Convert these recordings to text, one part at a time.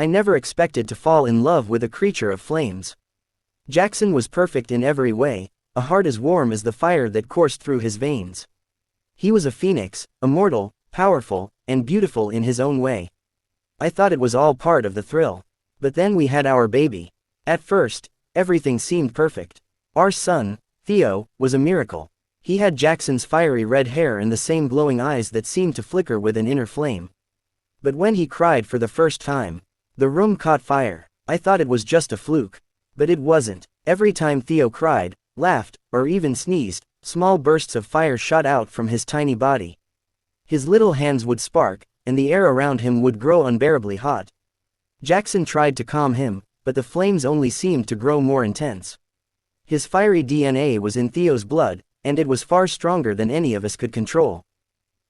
I never expected to fall in love with a creature of flames. Jackson was perfect in every way, a heart as warm as the fire that coursed through his veins. He was a phoenix, immortal, powerful, and beautiful in his own way. I thought it was all part of the thrill. But then we had our baby. At first, everything seemed perfect. Our son, Theo, was a miracle. He had Jackson's fiery red hair and the same glowing eyes that seemed to flicker with an inner flame. But when he cried for the first time, the room caught fire. I thought it was just a fluke. But it wasn't. Every time Theo cried, laughed, or even sneezed, small bursts of fire shot out from his tiny body. His little hands would spark, and the air around him would grow unbearably hot. Jackson tried to calm him, but the flames only seemed to grow more intense. His fiery DNA was in Theo's blood, and it was far stronger than any of us could control.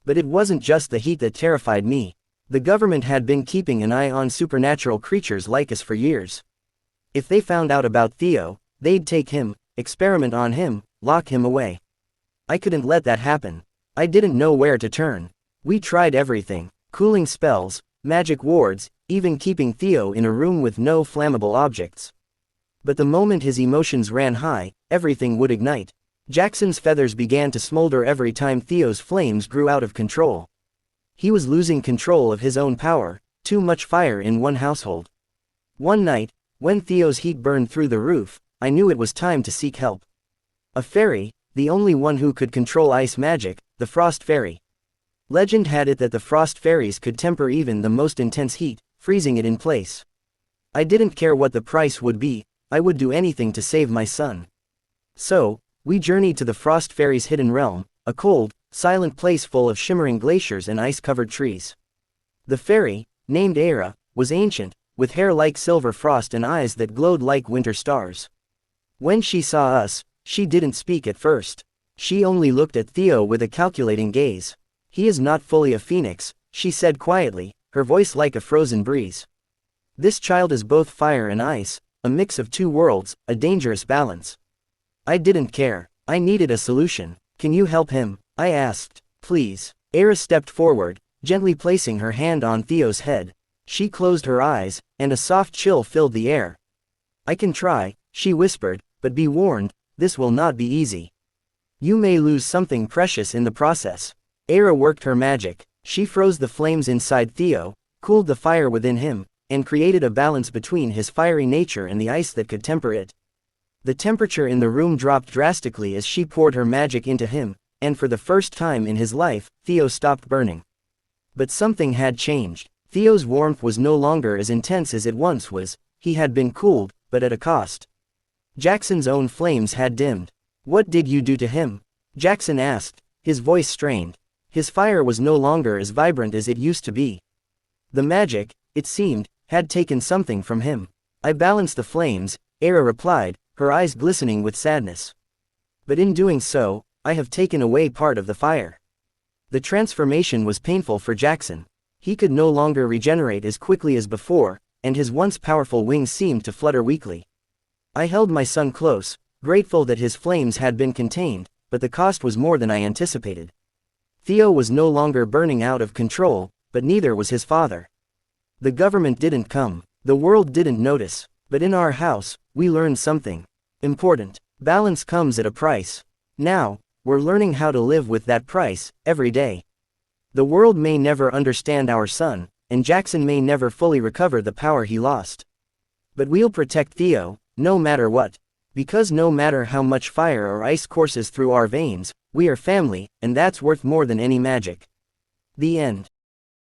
But it wasn't just the heat that terrified me. The government had been keeping an eye on supernatural creatures like us for years. If they found out about Theo, they'd take him, experiment on him, lock him away. I couldn't let that happen. I didn't know where to turn. We tried everything: cooling spells, magic wards, even keeping Theo in a room with no flammable objects. But the moment his emotions ran high, everything would ignite. Jackson's feathers began to smolder every time Theo's flames grew out of control. He was losing control of his own power, too much fire in one household. One night, when Theo's heat burned through the roof, I knew it was time to seek help. A fairy, the only one who could control ice magic, the frost fairy. Legend had it that the frost fairies could temper even the most intense heat, freezing it in place. I didn't care what the price would be, I would do anything to save my son. So, we journeyed to the frost fairy's hidden realm, a cold, silent place full of shimmering glaciers and ice-covered trees. The fairy, named Era, was ancient, with hair like silver frost and eyes that glowed like winter stars. When she saw us, she didn't speak at first. She only looked at Theo with a calculating gaze. "He is not fully a phoenix," she said quietly, her voice like a frozen breeze. "This child is both fire and ice, a mix of two worlds, a dangerous balance." I didn't care. I needed a solution. "Can you help him?" I asked. "Please." Era stepped forward, gently placing her hand on Theo's head. She closed her eyes, and a soft chill filled the air. "I can try," she whispered, "but be warned, this will not be easy. You may lose something precious in the process." Era worked her magic. She froze the flames inside Theo, cooled the fire within him, and created a balance between his fiery nature and the ice that could temper it. The temperature in the room dropped drastically as she poured her magic into him, and for the first time in his life, Theo stopped burning. But something had changed. Theo's warmth was no longer as intense as it once was. He had been cooled, but at a cost. Jackson's own flames had dimmed. "What did you do to him?" Jackson asked, his voice strained. His fire was no longer as vibrant as it used to be. The magic, it seemed, had taken something from him. "I balanced the flames," Era replied, her eyes glistening with sadness. "But in doing so, I have taken away part of the fire." The transformation was painful for Jackson. He could no longer regenerate as quickly as before, and his once powerful wings seemed to flutter weakly. I held my son close, grateful that his flames had been contained, but the cost was more than I anticipated. Theo was no longer burning out of control, but neither was his father. The government didn't come. The world didn't notice. But in our house, we learned something important. Balance comes at a price. Now, we're learning how to live with that price, every day. The world may never understand our son, and Jackson may never fully recover the power he lost. But we'll protect Theo, no matter what. Because no matter how much fire or ice courses through our veins, we are family, and that's worth more than any magic. The end.